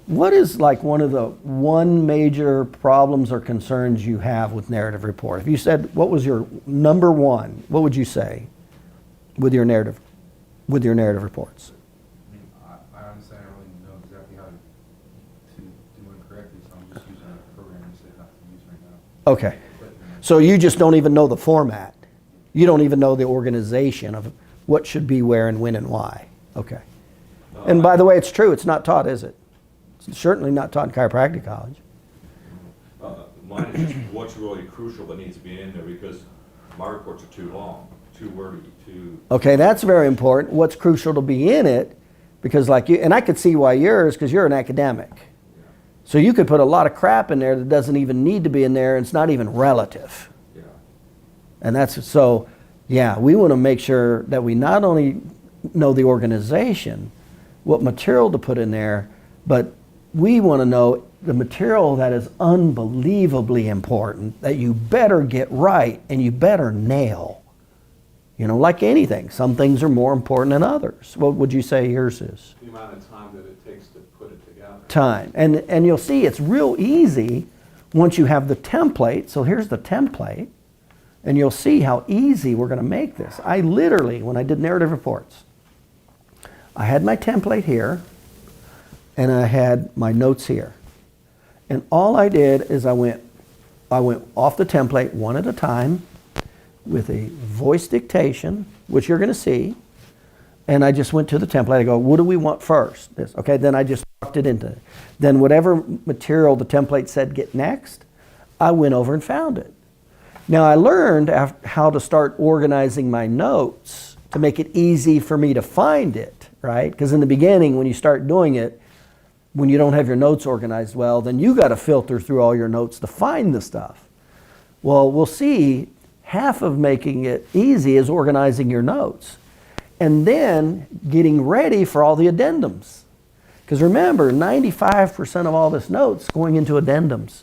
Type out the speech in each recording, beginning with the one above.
What is like one major problems or concerns you have with narrative report? If you said, what was your number one, what would you say with your narrative reports? I honestly don't really know exactly how to do it correctly, so I'm just using a program you said not to use right now. Okay. So you just don't even know the format. You don't even know the organization of what should be where and when and why. Okay. And by the way, it's true. It's not taught, is it? It's certainly not taught in chiropractic college. Mine is just what's really crucial that needs to be in there, because my reports are too long, too wordy, too... Okay, that's very important. What's crucial to be in it, because like you, and I could see why yours, because you're an academic. Yeah. So you could put a lot of crap in there that doesn't even need to be in there, and it's not even relative. Yeah. And that's, so, yeah, we want to make sure that we not only know the organization, what material to put in there, but we want to know the material that is unbelievably important, that you better get right and you better nail. You know, like anything, some things are more important than others. What would you say yours is? The amount of time that it takes to put it together. Time. And you'll see it's real easy once you have the template. So here's the template. And you'll see how easy we're going to make this. I literally, when I did narrative reports, I had my template here, and I had my notes here. And all I did is I went off the template one at a time with a voice dictation, which you're going to see. And I just went to the template. I go, what do we want first? This. Okay, then I just tucked it into it. Then whatever material the template said get next, I went over and found it. Now I learned how to start organizing my notes to make it easy for me to find it, right? Because in the beginning, when you start doing it, when you don't have your notes organized well, then you got to filter through all your notes to find the stuff. Well, we'll see half of making it easy is organizing your notes and then getting ready for all the addendums. Because remember, 95% of all this notes going into addendums.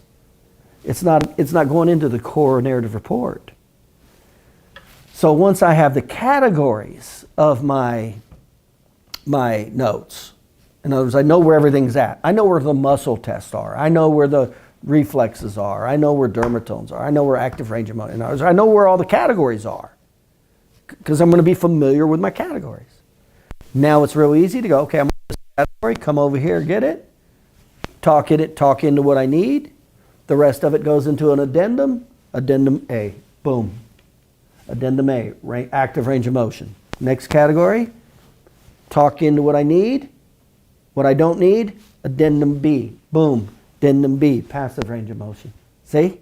It's not going into the core narrative report. So once I have the categories of my notes, in other words, I know where everything's at. I know where the muscle tests are. I know where the reflexes are. I know where dermatones are. I know where active range of motion is. I know where all the categories are because I'm going to be familiar with my categories. Now it's real easy to go, okay, I'm in this category, come over here, get it, talk into what I need. The rest of it goes into an addendum, addendum A, boom. Addendum A, active range of motion. Next category, talk into what I need. What I don't need, addendum B, boom. Addendum B, passive range of motion. See?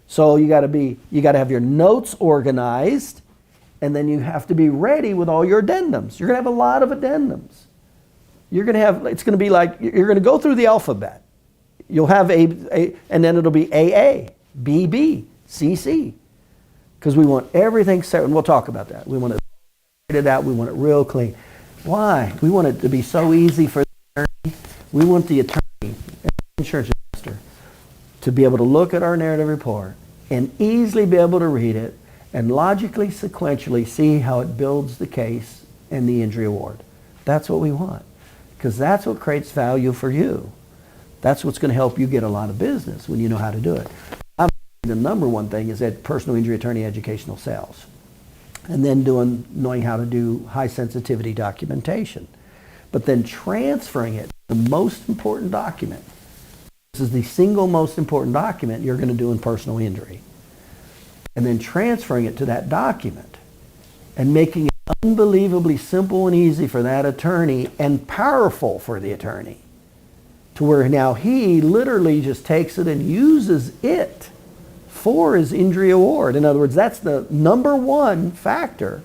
So you got to have your notes organized, and then you have to be ready with all your addendums. You're going to have a lot of addendums. It's going to be like, you're going to go through the alphabet. You'll have A, and then it'll be AA, BB, CC. Because we want everything set, and we'll talk about that. We want it out, we want it real clean. Why? We want it to be so easy for the attorney. We want the attorney and the insurance adjuster to be able to look at our narrative report and easily be able to read it and logically, sequentially see how it builds the case and the injury award. That's what we want, because that's what creates value for you. That's what's going to help you get a lot of business when you know how to do it. The number one thing is that personal injury attorney educational sales. And then knowing how to do high sensitivity documentation. But then transferring it to the most important document. This is the single most important document you're going to do in personal injury. And then transferring it to that document and making it unbelievably simple and easy for that attorney and powerful for the attorney. To where now he literally just takes it and uses it for his injury award. In other words, that's the number one factor.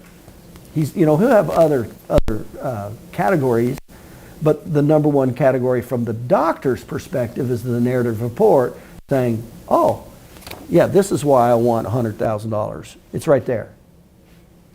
He'll have other categories, but the number one category from the doctor's perspective is the narrative report saying, oh, yeah, this is why I want $100,000. It's right there.